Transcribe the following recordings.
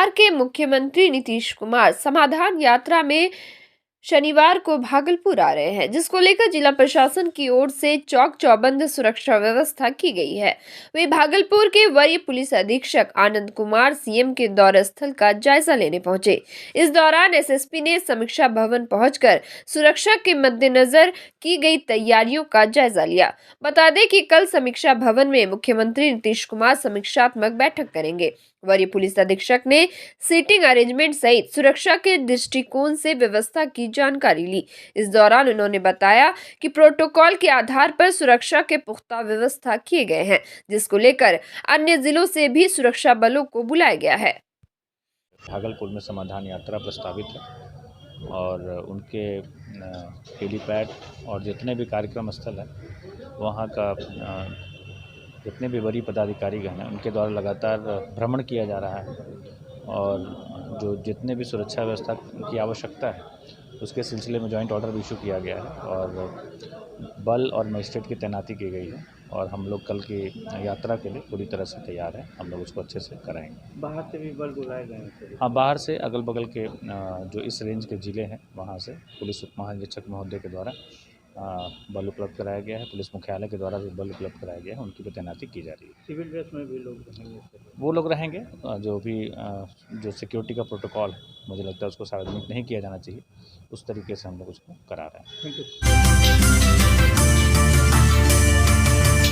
बिहार के मुख्यमंत्री नीतीश कुमार समाधान यात्रा में शनिवार को भागलपुर आ रहे हैं, जिसको लेकर जिला प्रशासन की ओर से चौक चौबंद सुरक्षा व्यवस्था की गई है। वे भागलपुर के वरीय पुलिस अधीक्षक आनंद कुमार सीएम के दौरा स्थल का जायजा लेने पहुंचे। इस दौरान एसएसपी ने समीक्षा भवन पहुंचकर सुरक्षा के मद्देनजर की गई तैयारियों का जायजा लिया। बता दें कि कल समीक्षा भवन में मुख्यमंत्री नीतीश कुमार समीक्षात्मक बैठक करेंगे। वरीय पुलिस अधीक्षक ने सीटिंग अरेंजमेंट सहित सुरक्षा के दृष्टिकोण से व्यवस्था की जानकारी ली। इस दौरान उन्होंने बताया कि प्रोटोकॉल के आधार पर सुरक्षा के पुख्ता व्यवस्था किए गए हैं, जिसको लेकर अन्य जिलों से भी सुरक्षा बलों को बुलाया गया है। भागलपुर में समाधान यात्रा प्रस्तावित है और उनके हेलीपैड और जितने भी कार्यक्रम स्थल है वहाँ का जितने भी वरीय पदाधिकारी हैं उनके द्वारा लगातार भ्रमण किया जा रहा है और जो जितने भी सुरक्षा व्यवस्था की आवश्यकता है उसके सिलसिले में जॉइंट ऑर्डर भी इशू किया गया है और बल और मजिस्ट्रेट की तैनाती की गई है और हम लोग कल की यात्रा के लिए पूरी तरह से तैयार हैं। हम लोग उसको अच्छे से कराएंगे। बाहर से भी बल बुलाए गए हैं? हाँ, बाहर से अगल बगल के जो इस रेंज के ज़िले हैं वहाँ से पुलिस उप महानिरीक्षक महोदय के द्वारा बल उपलब्ध कराया गया है। पुलिस मुख्यालय के द्वारा भी बल उपलब्ध कराया गया है, उनकी भी तैनाती की जा रही है। सिविल ड्रेस में भी लोग रहेंगे? वो लोग रहेंगे। जो भी जो सिक्योरिटी का प्रोटोकॉल है मुझे लगता है उसको सार्वजनिक नहीं किया जाना चाहिए, उस तरीके से हम लोग उसको करा रहे हैं। Thank you.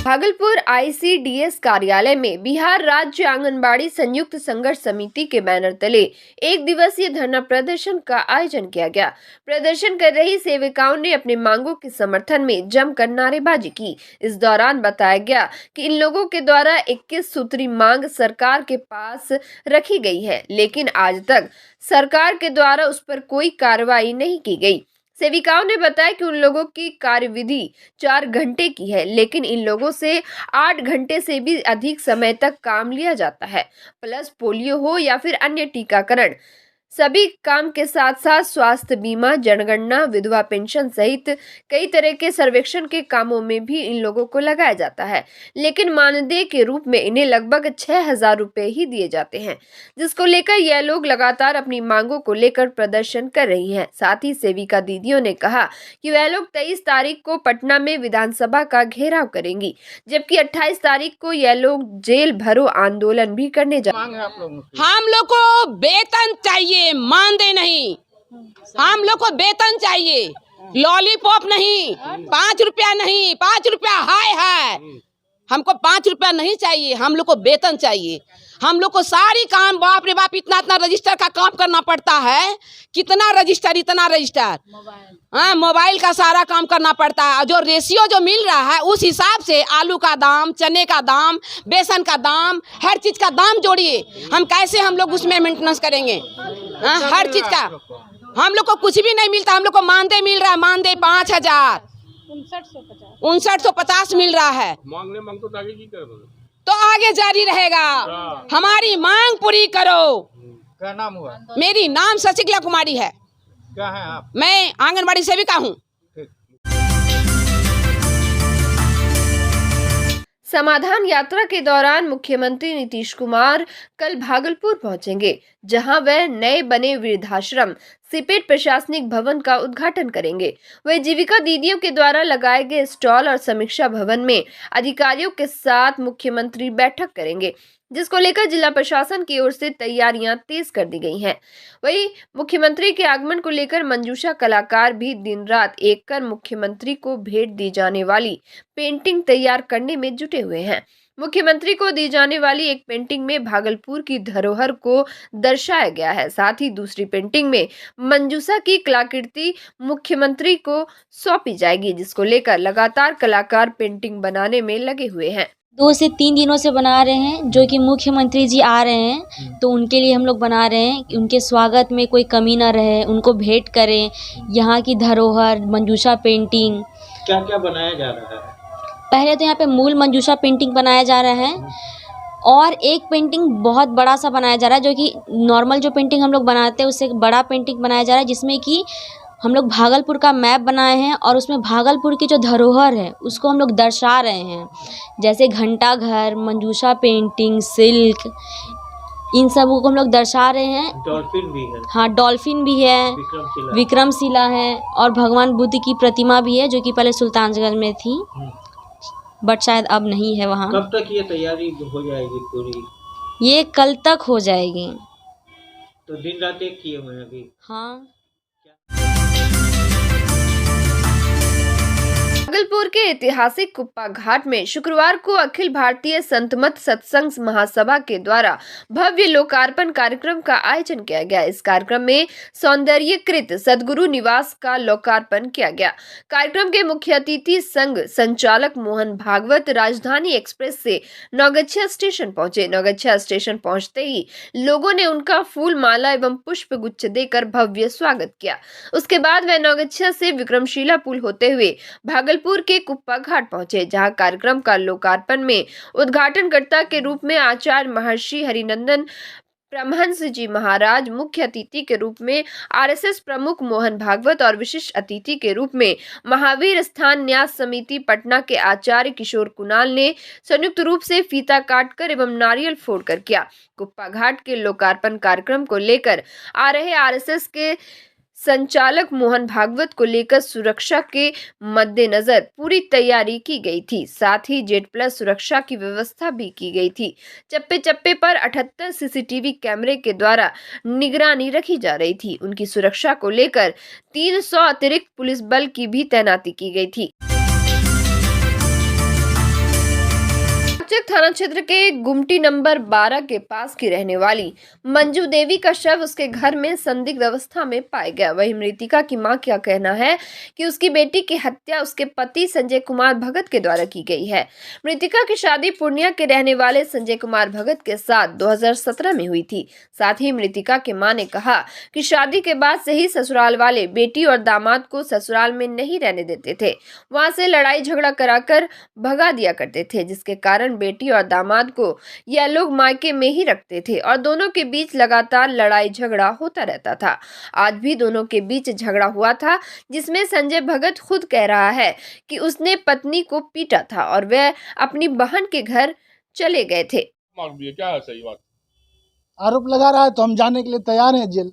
भागलपुर आईसीडीएस कार्यालय में बिहार राज्य आंगनबाड़ी संयुक्त संघर्ष समिति के बैनर तले एक दिवसीय धरना प्रदर्शन का आयोजन किया गया। प्रदर्शन कर रही सेविकाओं ने अपने मांगों के समर्थन में जमकर नारेबाजी की। इस दौरान बताया गया कि इन लोगों के द्वारा 21 सूत्री मांग सरकार के पास रखी गई है, लेकिन आज तक सरकार के द्वारा उस पर कोई कार्रवाई नहीं की गई। सेविकाओं ने बताया कि उन लोगों की कार्यविधि 4 घंटे की है, लेकिन इन लोगों से 8 घंटे से भी अधिक समय तक काम लिया जाता है। प्लस पोलियो हो या फिर अन्य टीकाकरण, सभी काम के साथ साथ स्वास्थ्य बीमा, जनगणना, विधवा पेंशन सहित कई तरह के सर्वेक्षण के कामों में भी इन लोगों को लगाया जाता है, लेकिन मानदेय के रूप में इन्हें लगभग 6,000 रुपए ही दिए जाते हैं, जिसको लेकर यह लोग लगातार अपनी मांगों को लेकर प्रदर्शन कर रही हैं। साथ ही सेविका दीदियों ने कहा कि वह लोग 23 तारीख को पटना में विधानसभा का घेराव करेंगी, जबकि 28 तारीख को यह लोग जेल भरो आंदोलन भी करने जा रहे हैं। हम लोग को वेतन चाहिए, मानदेय नहीं। हम लोग को वेतन चाहिए, लॉलीपॉप नहीं, 5 रुपया नहीं। 5 रुपया हाय है, हमको 5 रुपया नहीं चाहिए, हम लोग को वेतन चाहिए। हम लोग को सारी काम, बाप रे बाप, इतना रजिस्टर का काम करना पड़ता है। कितना रजिस्टर, इतना रजिस्टर, हाँ, मोबाइल का सारा काम करना पड़ता है। जो रेशियो जो मिल रहा है उस हिसाब से आलू का दाम, चने का दाम, बेसन का दाम, हर चीज का दाम जोड़िए। हम कैसे हम लोग उसमें मेंटेनेंस करेंगे? हाँ, हर चीज का हम लोग को कुछ भी नहीं मिलता। हम लोग को मानदेय मिल रहा है, मानदेय 5,000, 5950 मिल रहा है। तो आगे जारी रहेगा। हमारी मांग पूरी करो। क्या नाम हुआ? मेरी नाम शशिकला कुमारी है। क्या है आप? मैं आंगनबाड़ी सेविका हूँ। समाधान यात्रा के दौरान मुख्यमंत्री नीतीश कुमार कल भागलपुर पहुंचेंगे, जहां वह नए बने वृद्धाश्रम सिपेट प्रशासनिक भवन का उद्घाटन करेंगे। वह जीविका दीदियों के द्वारा लगाए गए स्टॉल और समीक्षा भवन में अधिकारियों के साथ मुख्यमंत्री बैठक करेंगे, जिसको लेकर जिला प्रशासन की ओर से तैयारियां तेज कर दी गई हैं। वहीं मुख्यमंत्री के आगमन को लेकर मंजूषा कलाकार भी दिन रात एक कर मुख्यमंत्री को भेंट दी जाने वाली पेंटिंग तैयार करने में जुटे हुए हैं। मुख्यमंत्री को दी जाने वाली एक पेंटिंग में भागलपुर की धरोहर को दर्शाया गया है। साथ ही दूसरी पेंटिंग में मंजूषा की कलाकृति मुख्यमंत्री को सौंपी जाएगी, जिसको लेकर लगातार कलाकार पेंटिंग बनाने में लगे हुए हैं। 2 से 3 दिनों से बना रहे हैं, जो कि मुख्यमंत्री जी आ रहे हैं, तो उनके लिए हम लोग बना रहे हैं कि उनके स्वागत में कोई कमी ना रहे, उनको भेंट करें। यहाँ की धरोहर, मंजूषा पेंटिंग, क्या क्या बनाया जा रहा है? पहले तो यहाँ पे मूल मंजूषा पेंटिंग बनाया जा रहा है और एक पेंटिंग बहुत बड़ा सा बनाया जा रहा है, जो कि नॉर्मल जो पेंटिंग हम लोग बनाते हैं उससे एक बड़ा पेंटिंग बनाया जा रहा है, जिसमें कि हम लोग भागलपुर का मैप बनाए हैं और उसमें भागलपुर की जो धरोहर है उसको हम लोग दर्शा रहे हैं, जैसे घंटा घर, मंजूषा पेंटिंग, सिल्क, इन सबों को हम लोग दर्शा रहे हैं। डॉल्फिन भी है, हाँ, डॉल्फिन भी है, विक्रमशिला। विक्रमशिला है और भगवान बुद्ध की प्रतिमा भी है जो कि पहले सुल्तानगंज में थी, बट शायद अब नहीं है वहाँ। कब तक ये तैयारी हो जाएगी पूरी? ये कल तक हो जाएगी। तो दिन रात एक किए हुए हैं अभी। हाँ। भागलपुर के ऐतिहासिक कुप्पा घाट में शुक्रवार को अखिल भारतीय संत मत सत्संग महासभा के द्वारा भव्य लोकार्पण कार्यक्रम का आयोजन किया गया। इस कार्यक्रम में सौंदर्यीकृत सदगुरु निवास का लोकार्पण किया गया। कार्यक्रम के मुख्य अतिथि संघ संचालक मोहन भागवत राजधानी एक्सप्रेस से नौगछिया स्टेशन पहुंचे। नौगछिया स्टेशन पहुंचते ही लोगों ने उनका फूल माला एवं पुष्प गुच्छ देकर भव्य स्वागत किया। उसके बाद वह नौगछिया से विक्रमशिला पुल होते हुए भागलपुर के कुप्पा घाट पहुंचे, जहां कार्यक्रम का लोकार्पण में उद्घाटनकर्ता के रूप में आचार्य महर्षि हरिनंदन परमहंस जी महाराज, मुख्य अतिथि के रूप में आरएसएस प्रमुख मोहन भागवत और विशिष्ट अतिथि के रूप में महावीर स्थान न्यास समिति पटना के आचार्य किशोर कुणाल ने संयुक्त रूप से फीता काटकर एवं नारियल फोड़कर किया। कुप्पा घाट के लोकार्पण कार्यक्रम को लेकर आ रहे आरएसएस के संचालक मोहन भागवत को लेकर सुरक्षा के मद्देनजर पूरी तैयारी की गई थी। साथ ही जेड प्लस सुरक्षा की व्यवस्था भी की गई थी। चप्पे चप्पे पर 78 सीसीटीवी कैमरे के द्वारा निगरानी रखी जा रही थी। उनकी सुरक्षा को लेकर 300 अतिरिक्त पुलिस बल की भी तैनाती की गई थी। थाना क्षेत्र के गुमटी नंबर 12 के पास की रहने वाली मंजू देवी का शव उसके घर में संदिग्ध अवस्था में पाया गया। वहीं मृतिका की मां का कहना है कि उसकी बेटी की हत्या उसके पति संजय कुमार भगत के द्वारा की गई है। मृतिका की शादी पूर्णिया के रहने वाले संजय कुमार भगत के साथ 2017 में हुई थी। साथ ही मृतिका के मां ने कहा कि शादी के बाद से ही ससुराल वाले बेटी और दामाद को ससुराल में नहीं रहने देते थे। वहां से लड़ाई झगड़ा कराकर भगा दिया करते थे, जिसके कारण बेटी और दामाद को यह लोग मायके में ही रखते थे और दोनों के बीच लगातार लड़ाई झगड़ा होता रहता था। आज भी दोनों के बीच झगड़ा हुआ था, जिसमें संजय भगत खुद कह रहा है कि उसने पत्नी को पीटा था और वह अपनी बहन के घर चले गए थे। क्या है सही बात? आरोप लगा रहा है तो हम जाने के लिए तैयार हैं जेल।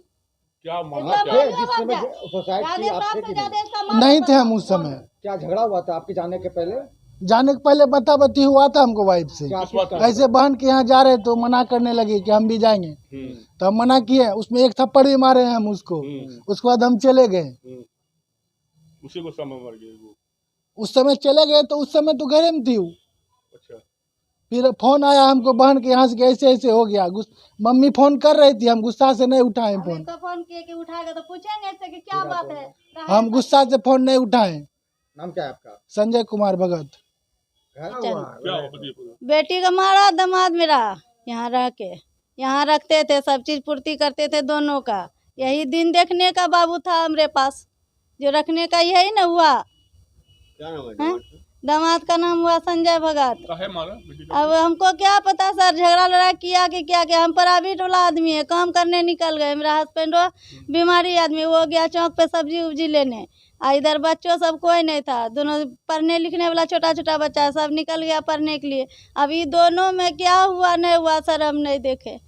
क्या मामला क्या है? जिस समय सोसाइटी आपसे की नहीं थे हम उस समय। क्या झगड़ा हुआ था आपके जाने के पहले? जाने के पहले बता बती हुआ था हमको वाइफ से। किस बात का? ऐसे बहन के यहाँ जा रहे तो मना करने लगे कि हम भी जाएंगे, तो हम मना किए। उसमें एक थप्पड़ भी मारे हैं हम उसको। उसके बाद हम चले गए। उसी को समय मर गई वो। उस समय चले गए तो उस समय तो घर में थी वो। अच्छा। फिर फोन आया हमको बहन के यहाँ से कि ऐसे ऐसे हो गया। मम्मी फोन कर रही थी, हम गुस्सा से नहीं उठाए फोन। तो फोन किए कि उठाएगा तो पूछेंगे ऐसे कि क्या बात है। हम गुस्सा से फोन नहीं उठाए। नाम क्या है आपका? संजय कुमार भगत। क्या हुआ बताइए पूरा। बेटी का मारा दामाद मेरा, यहाँ रह के यहाँ रखते थे, सब चीज पूर्ति करते थे दोनों का। यही दिन देखने का बाबू था हमारे पास, जो रखने का यही न हुआ। क्या नाम हैं? दामाद का नाम हुआ संजय भगत। काहे मारा बेटी का? अब हमको क्या पता सर, झगड़ा लड़ा किया कि क्या किया। हम प्राइवेट वाला आदमी है, काम करने निकल गए। मेरा हस्बैंड बीमारी आदमी, वो गया चौक पे सब्जी उब्जी लेने। इधर बच्चों सब कोई नहीं था, दोनों पढ़ने लिखने वाला छोटा छोटा बच्चा सब निकल गया पढ़ने के लिए। अभी दोनों में क्या हुआ नहीं हुआ सर हम नहीं देखे।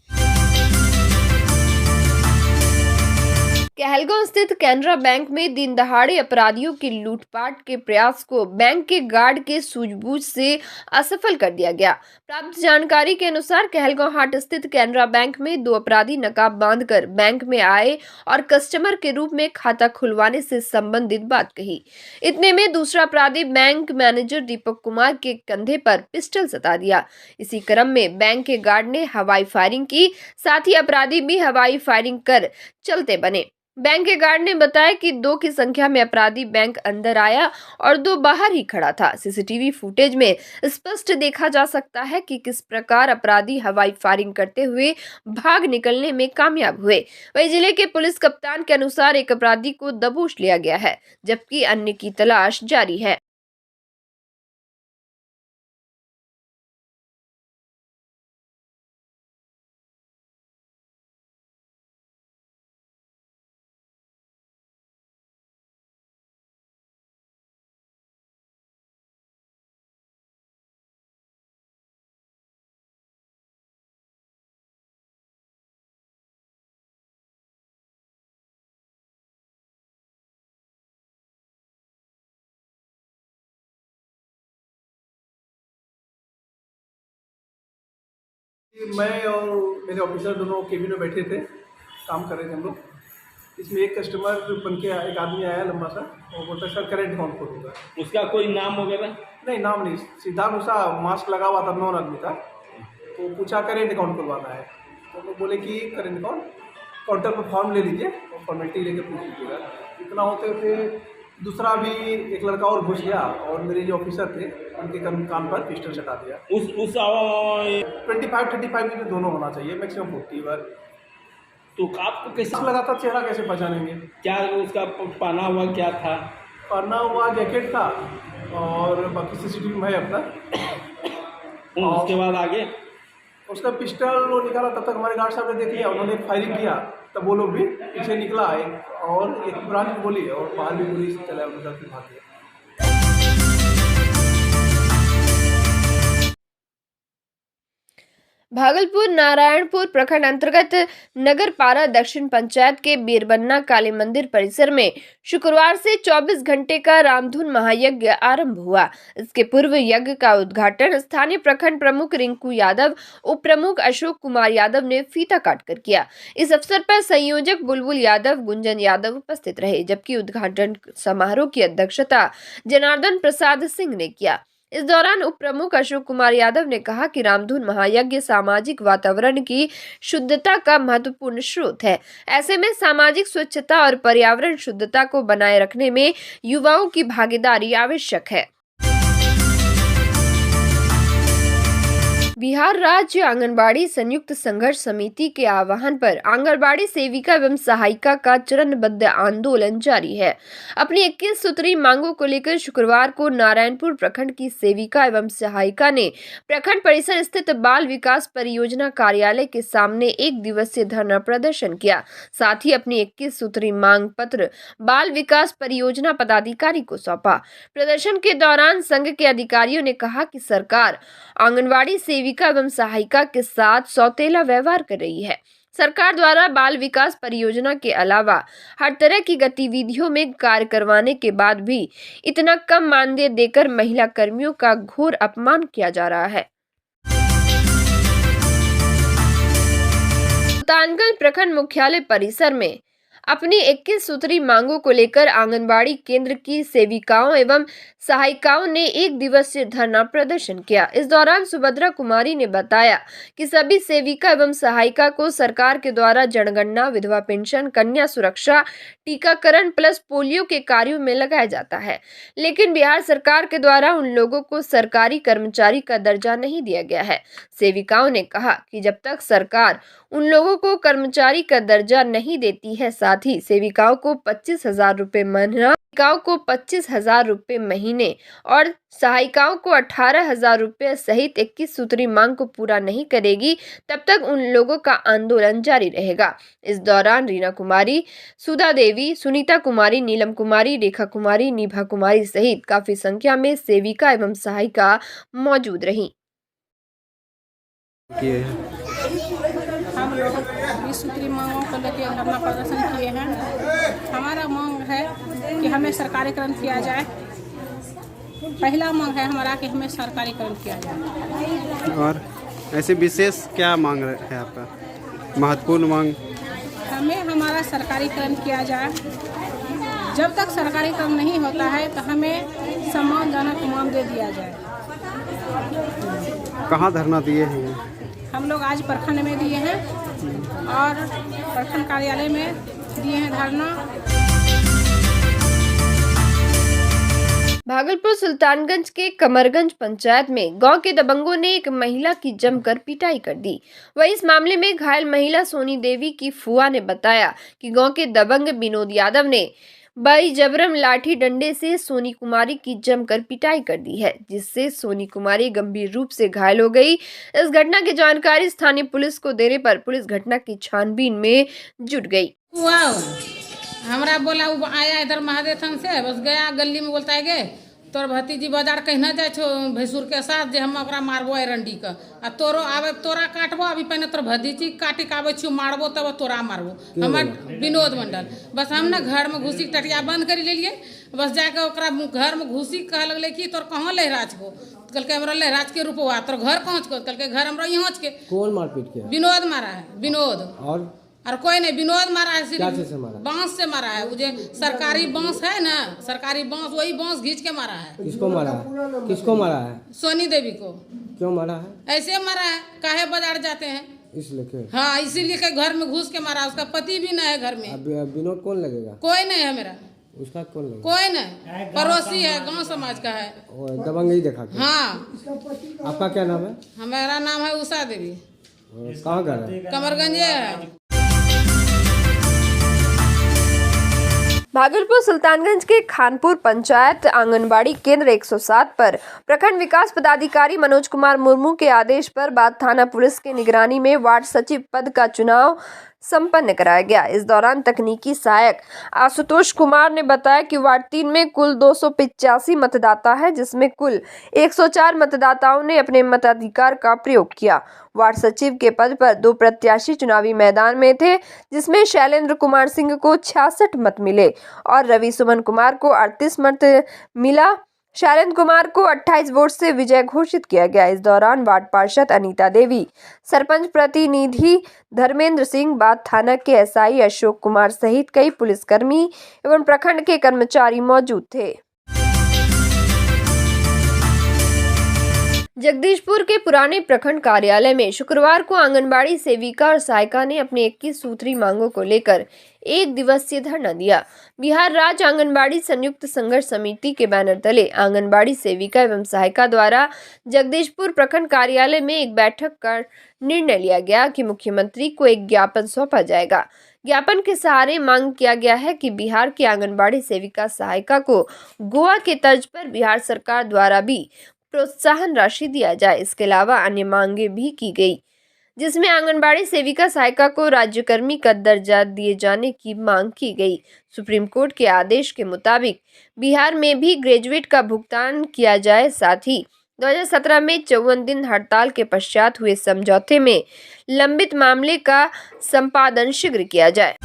कहलगांव स्थित कैनरा बैंक में दिन दहाड़े अपराधियों की लूटपाट के प्रयास को बैंक के गार्ड के सूझबूझ से असफल कर दिया गया। प्राप्त जानकारी के अनुसार कहलगांव हाट स्थित कैनरा बैंक में 2 अपराधी नकाब बांधकर बैंक में आए और कस्टमर के रूप में खाता खुलवाने से संबंधित बात कही। इतने में दूसरा अपराधी बैंक मैनेजर दीपक कुमार के कंधे पर पिस्टल सटा दिया। इसी क्रम में बैंक के गार्ड ने हवाई फायरिंग की, साथ ही अपराधी भी हवाई फायरिंग कर चलते बने। बैंक के गार्ड ने बताया कि 2 की संख्या में अपराधी बैंक अंदर आया और 2 बाहर ही खड़ा था। सीसीटीवी फुटेज में स्पष्ट देखा जा सकता है कि किस प्रकार अपराधी हवाई फायरिंग करते हुए भाग निकलने में कामयाब हुए। वहीं जिले के पुलिस कप्तान के अनुसार एक अपराधी को दबोच लिया गया है, जबकि अन्य की तलाश जारी है। मैं और मेरे ऑफिसर दोनों केबिन में बैठे थे, काम कर रहे थे हम लोग। इसमें एक कस्टमर बन के एक आदमी आया लंबा सा, वो बोलता है सर करेंट अकाउंट खोल दूँगा। उसका कोई नाम वगैरह? नहीं नाम नहीं, सीधा घुसा, मास्क लगा हुआ था, 9 आदमी था। तो पूछा करेंट अकाउंट खुलवाना है, तो हम लोग बोले कि करेंट अकाउंट काउंटर पर फॉर्म ले लीजिए और फॉर्मेलिटी लेकर पूछ लीजिएगा। इतना होते होते दूसरा भी एक लड़का और घुस गया और मेरे जो ऑफिसर थे उनके कान पर पिस्टल चटा दिया। उस 25-35 में दोनों होना चाहिए, मैक्सिमम 40 बार। तो आपको कैसे लगा था, चेहरा कैसे पहचानेंगे? क्या उसका पहना हुआ क्या था? पहना हुआ जैकेट था और बाकी सीसीटीवी में है अपना। उसके बाद आगे उसका पिस्टल वो निकाला, तब तक हमारे गार्ड साहब ने देख लिया, उन्होंने फायरिंग किया, तब वो लोग भी पीछे निकला और एक ब्रांच गोली और बाहर भी गोली चला, उधर से भाग गया। भागलपुर नारायणपुर प्रखंड अंतर्गत नगरपारा दक्षिण पंचायत के बीरबन्ना काली मंदिर परिसर में शुक्रवार से 24 घंटे का रामधुन महायज्ञ आरंभ हुआ। इसके पूर्व यज्ञ का उद्घाटन स्थानीय प्रखंड प्रमुख रिंकू यादव, उप प्रमुख अशोक कुमार यादव ने फीता काटकर किया। इस अवसर पर संयोजक बुलबुल यादव, गुंजन यादव उपस्थित रहे, जबकि उद्घाटन समारोह की अध्यक्षता जनार्दन प्रसाद सिंह ने किया। इस दौरान उप प्रमुख अशोक कुमार यादव ने कहा कि रामधुन महायज्ञ सामाजिक वातावरण की शुद्धता का महत्वपूर्ण स्रोत है। ऐसे में सामाजिक स्वच्छता और पर्यावरण शुद्धता को बनाए रखने में युवाओं की भागीदारी आवश्यक है। बिहार राज्य आंगनबाड़ी संयुक्त संघर्ष समिति के आह्वान पर आंगनबाड़ी सेविका एवं सहायिका का चरणबद्ध आंदोलन जारी है। अपनी 21 सूत्री मांगों को लेकर शुक्रवार को नारायणपुर प्रखंड की सेविका एवं सहायिका ने प्रखंड परिसर स्थित बाल विकास परियोजना कार्यालय के सामने 1 दिवसीय धरना प्रदर्शन किया। साथ ही अपनी 21 सूत्री मांग पत्र बाल विकास परियोजना पदाधिकारी को सौंपा। प्रदर्शन के दौरान संघ के अधिकारियों ने कहा कि सरकार आंगनबाड़ी सेविका एवं सहायिका के साथ सौतेला व्यवहार कर रही है। सरकार द्वारा बाल विकास परियोजना के अलावा हर तरह की गतिविधियों में कार्य करवाने के बाद भी इतना कम मानदेय देकर महिला कर्मियों का घोर अपमान किया जा रहा है। सुल्तानगंज प्रखंड मुख्यालय परिसर में अपनी 21 सूत्री मांगों को लेकर आंगनबाड़ी केंद्र की सेविकाओं एवं सहायिकाओं ने 1 दिवसीय धरना प्रदर्शन किया। इस दौरान सुभद्रा कुमारी ने बताया कि सभी सेविका एवं सहायिका को सरकार के द्वारा जनगणना, विधवा पेंशन, कन्या सुरक्षा, टीकाकरण प्लस पोलियो के कार्यों में लगाया जाता है, लेकिन बिहार सरकार के द्वारा उन लोगों को सरकारी कर्मचारी का दर्जा नहीं दिया गया है। सेविकाओं ने कहा कि जब तक सरकार उन लोगों को कर्मचारी का दर्जा नहीं देती है, साथ ही सेविकाओं को 25,000 रुपए महीना, सहायिकाओं को 25,000 रुपए महीने और सहायिकाओं को 18,000 रुपए सहित 21 सूत्री मांग को पूरा नहीं करेगी, तब तक उन लोगों का आंदोलन जारी रहेगा। इस दौरान रीना कुमारी, सुधा देवी, सुनीता कुमारी, नीलम कुमारी, रेखा कुमारी, निभा कुमारी सहित काफी संख्या में सेविका एवं सहायिका मौजूद रही। हम लोग 20 सूत्री मांगों को लेकर धरना प्रदर्शन किए हैं। हमारा मांग है कि हमें सरकारीकरण किया जाए। पहला मांग है हमारा कि हमें सरकारीकरण किया जाए। और ऐसे विशेष क्या मांग है आपका, महत्वपूर्ण मांग? हमें हमारा सरकारीकरण किया जाए। जब तक सरकारीकरण नहीं होता है तो हमें सम्मानजनक मानदेय दिया जाए। कहाँ धरना दिए हैं? हम लोग आज प्रखंड में दिए हैं और प्रखंड कार्यालय में दिए हैं धरना। भागलपुर सुल्तानगंज के कमरगंज पंचायत में गांव के दबंगों ने एक महिला की जमकर पिटाई कर दी। वहीं इस मामले में घायल महिला सोनी देवी की फुआ ने बताया कि गांव के दबंग विनोद यादव ने बाई जबरन लाठी डंडे से सोनी कुमारी की जमकर पिटाई कर दी है, जिससे सोनी कुमारी गंभीर रूप से घायल हो गई। इस घटना की जानकारी स्थानीय पुलिस को देने पर पुलिस घटना की छानबीन में जुट गई। हमरा बोला वो आया इधर महादेव थान से, बस गया गली में, बोलता है गे तोर भतीजी बाजार कहना जाए छो भैंसुर के साथ जे हम ओकरा मारबो एरंडी का आ तोरो आवे तोरा काटबो, अभी पहले तोर भतीजी काटी के आवे छियो मारबो तब तोरा मारबो। हमर विनोद मंडल बस हम ना घर में घुसी टटिया बंद कर लेलिए बस जाके ओकरा घर में घुसी कह लगले कि तोर कहाँ लहराज को, कल के हमरा लहराज के रूपवा तोर घर पहुँच को, कल के घर हमरा यहाँ के। कौन मारपीट किया? विनोद मारा है, विनोद और कोई नहीं, विनोद मारा है, क्या चीज से मारा? बांस से मारा है। वो जो सरकारी बांस है ना, सरकारी बांस, वही बांस घींच के मारा है। किसको मारा है? किसको मारा है? सोनी देवी को। क्यों मारा है? ऐसे मारा है, काहे बाजार जाते हैं इसलिए? हाँ, इसीलिए के घर में घुस के मारा। उसका पति भी नहीं है घर में। अब विनोद कौन लगेगा? कोई नहीं है मेरा। उसका कौन लगेगा? कोई नहीं, पड़ोसी है, गांव समाज का है। दबंग ही देखा? हाँ। आपका क्या नाम है? हमारा नाम है उषा देवी। कहाँ घर है? कमरगंज है। भागलपुर सुल्तानगंज के खानपुर पंचायत आंगनबाड़ी केंद्र 107 पर प्रखंड विकास पदाधिकारी मनोज कुमार मुर्मू के आदेश पर बाद थाना पुलिस के निगरानी में वार्ड सचिव पद का चुनाव संपन्न कराया गया। इस दौरान तकनीकी सहायक आशुतोष कुमार ने बताया कि वार्ड 3 में कुल 285 मतदाता है, जिसमें कुल 104 मतदाताओं ने अपने मताधिकार का प्रयोग किया। वार्ड सचिव के पद पर 2 प्रत्याशी चुनावी मैदान में थे, जिसमें शैलेंद्र कुमार सिंह को 66 मत मिले और रवि सुमन कुमार को 38 मत मिला। शैलेंद्र कुमार को 28 वोट से विजय घोषित किया गया। इस दौरान वार्ड पार्षद अनीता देवी, सरपंच प्रतिनिधि धर्मेंद्र सिंह, बाद थाना के एसआई अशोक कुमार सहित कई पुलिसकर्मी एवं प्रखंड के कर्मचारी मौजूद थे। जगदीशपुर के पुराने प्रखंड कार्यालय में शुक्रवार को आंगनबाड़ी सेविका और सहायिका ने अपनी 21 सूत्री मांगों को लेकर 1 दिवसीय धरना दिया। बिहार राज्य आंगनबाड़ी संयुक्त संघर्ष समिति के बैनर तले आंगनबाड़ी सेविका एवं सहायिका द्वारा जगदीशपुर प्रखंड कार्यालय में एक बैठक कर निर्णय लिया गया कि मुख्यमंत्री को एक ज्ञापन सौंपा जाएगा। ज्ञापन के सहारे मांग किया गया है कि बिहार की आंगनबाड़ी सेविका सहायिका को गोवा के तर्ज पर बिहार सरकार द्वारा भी प्रोत्साहन राशि दिया जाए। इसके अलावा अन्य मांगे भी की गई, जिसमें आंगनबाड़ी सेविका सहायिका को राज्यकर्मी का दर्जा दिए जाने की मांग की गई। सुप्रीम कोर्ट के आदेश के मुताबिक बिहार में भी ग्रेजुएट का भुगतान किया जाए। साथ ही 2017 में 54 दिन हड़ताल के पश्चात हुए समझौते में लंबित मामले का संपादन शीघ्र किया जाए।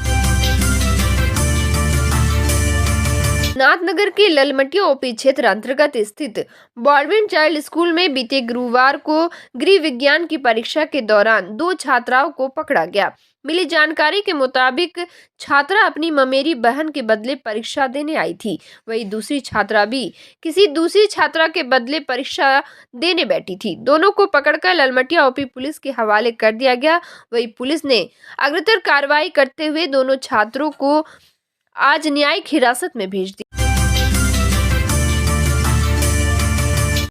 नाथनगर के ललमटिया ओपी क्षेत्र अंतर्गत स्थित बॉलविन चाइल्ड स्कूल में बीते गुरुवार को गृह विज्ञान की परीक्षा के दौरान 2 छात्राओं को पकड़ा गया। मिली जानकारी के मुताबिक छात्रा अपनी ममेरी बहन के बदले परीक्षा देने आई थी, वही दूसरी छात्रा भी किसी दूसरी छात्रा के बदले परीक्षा देने बैठी थी। दोनों को पकड़कर ललमटिया ओपी पुलिस के हवाले कर दिया गया। वही पुलिस ने अग्रतर कार्रवाई करते हुए दोनों छात्रों को आज न्यायिक हिरासत में भेज दिया।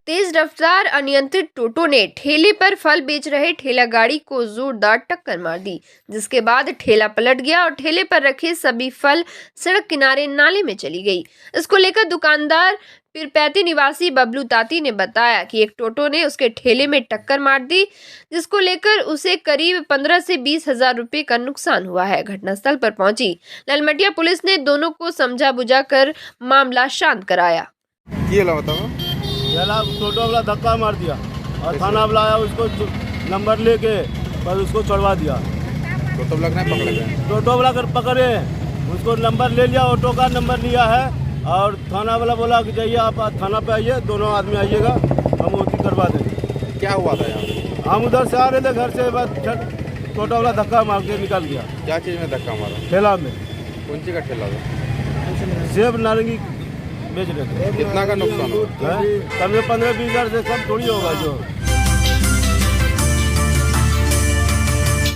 तेज रफ्तार अनियंत्रित टोटो ने ठेले पर फल बेच रहे ठेला गाड़ी को जोरदार टक्कर मार दी, जिसके बाद ठेला पलट गया और ठेले पर रखे सभी फल सड़क किनारे नाले में चली गई। इसको लेकर दुकानदार पिरपैती निवासी बबलू ताती ने बताया कि एक टोटो ने उसके ठेले में टक्कर मार दी, जिसको लेकर उसे करीब 15 से 20 हजार रुपए का नुकसान हुआ है। घटनास्थल पर पहुंची ललमटिया पुलिस ने दोनों को समझा बुझाकर मामला शांत कराया। टोटो वाला धक्का मार दिया और थाना वाला आया, उसको नंबर लेके पर उसको चढ़वा दिया। टोटो वाला कर पकड़े, उसको नंबर ले लिया, ऑटो का नंबर लिया है और थाना वाला बोला कि जाइए आप थाना पे आइए, दोनों आदमी आइएगा, हम वो करवा देंगे। क्या हुआ था यहाँ? हम उधर से आ रहे थे घर से, बस टोटो वाला धक्का मार के निकल गया। क्या चीज़ में धक्का मारा? ठेला में। कौन सी का ठेला था? सेब नारंगी बेच रहे थे। कितना का नुकसान हुआ? कम से 15-20 हजार से कम थोड़ी होगा जो